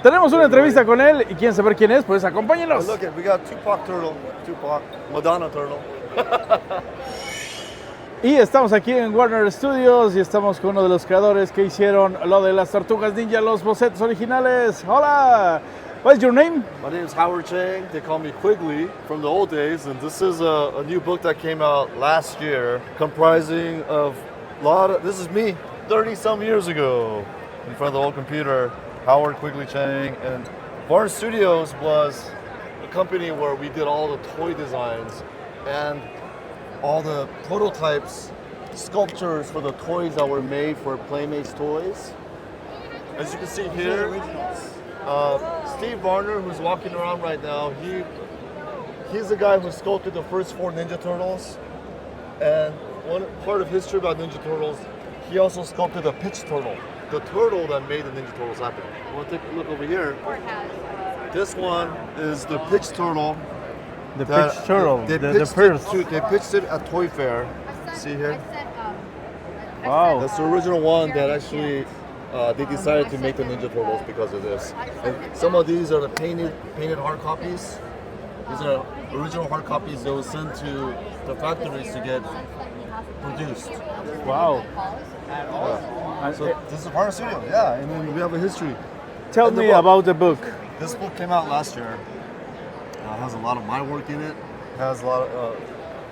Tenemos una entrevista con él y quieren saber quién es, pues acompáñenos. Look, we got Tupac Turtle, Tupac, Madonna Turtle. Y estamos aquí en Warner Studios y estamos con uno de los creadores que hicieron lo de las Tortugas Ninja, los bocetos originales. Hola, what's your name? My name is Howard Chang. They call me Quigley from the old days, and this is a new book that came out last year, comprising of this is me 30-some years ago in front of the old computer, Howard Quigley Chang. And Warner Studios was a company where we did all the toy designs and all the prototypes, sculptures for the toys that were made for Playmates toys. As you can see here, Steve Varner, who's walking around right now, he's the guy who sculpted the first 4 Ninja Turtles. And one part of history about Ninja Turtles, he also sculpted a pitch turtle, the turtle that made the Ninja Turtles happen. You want to take a look over here? This one is the pitch turtle. The pitch turtle, the first. They pitched it at Toy Fair. See here? Wow. That's the original one that actually they decided to make the Ninja Turtles because of this. And some of these are the painted hard copies. These are original hard copies that were sent to the factories to get produced. Wow. So this is Warner Studio, yeah, and then we have a history. Tell me about the book. This book came out last year. It has a lot of my work in it. It has a lot of,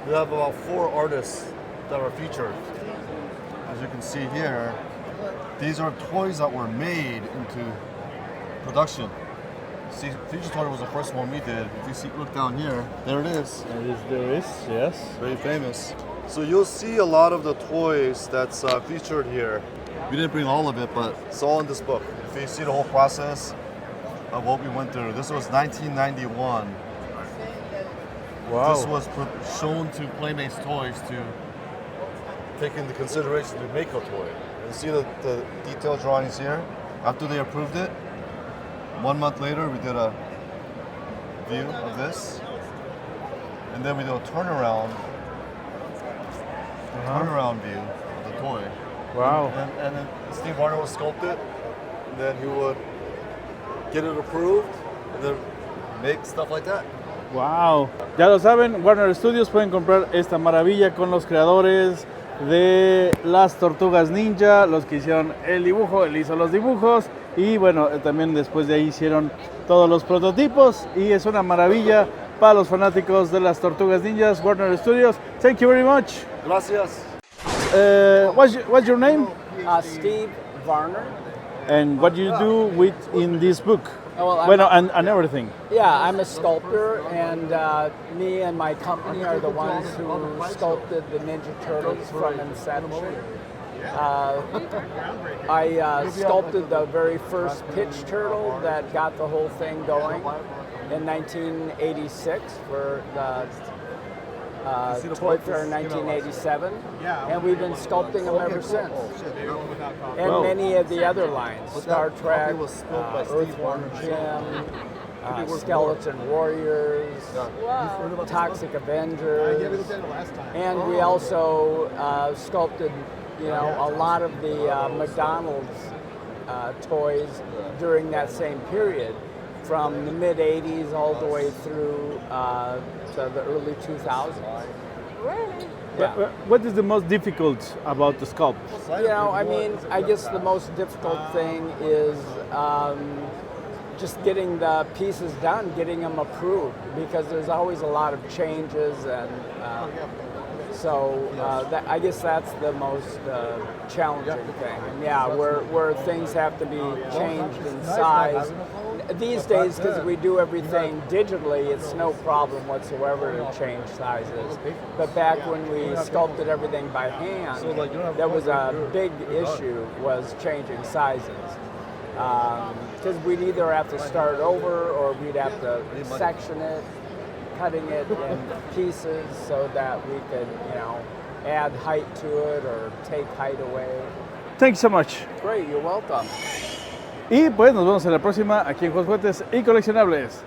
we have about 4 artists that are featured. As you can see here, these are toys that were made into production. See, Future Toy was the first one we did. If you see, look down here, there it is. There is, yes. Very famous. So you'll see a lot of the toys that's featured here. We didn't bring all of it, but it's all in this book. If you see the whole process of what we went through. This was 1991. Wow. This was shown to Playmates Toys to take into consideration to make a toy. You see the detailed drawings here? After they approved it, 1 month later we did a view of this. And then we did a turnaround view of the toy. Wow. And then Steve Varner would sculpt it, and then he would get it approved, and then make stuff like that. Wow. Ya lo saben, Warner Studios pueden comprar esta maravilla con los creadores de las Tortugas Ninja, los que hicieron el dibujo, él hizo los dibujos y bueno, también después de ahí hicieron todos los prototipos y es una maravilla para los fanáticos de las Tortugas Ninjas. Warner Studios, thank you very much. Gracias. What's your name? Steve Varner. And what do you do in this book? Well, and everything. Yeah, I'm a sculptor, and me and my company are the ones who sculpted the Ninja Turtles from inception. I sculpted the very first pitch turtle that got the whole thing going in 1986 for the Toy Fair in 1987, and we've been sculpting them ever since. And many of the other lines, Star Trek, Earthworm Jim, Skeleton Warriors, Toxic Avengers, and we also sculpted, a lot of the McDonald's toys during that same period, from the mid-'80s all the way through to the early 2000s. Yeah. What is the most difficult about the sculpt? I guess the most difficult thing is just getting the pieces done, getting them approved, because there's always a lot of changes, and I guess that's the most challenging thing. And where things have to be changed in size. These days, because we do everything digitally, it's no problem whatsoever to change sizes. But back when we sculpted everything by hand, that was a big issue, was changing sizes. Because we'd either have to start over or we'd have to section it, cutting it in pieces so that we could, add height to it or take height away. Thank you so much. Great, you're welcome. Y pues nos vemos en la próxima aquí en Juegos, Juguetes y Coleccionables.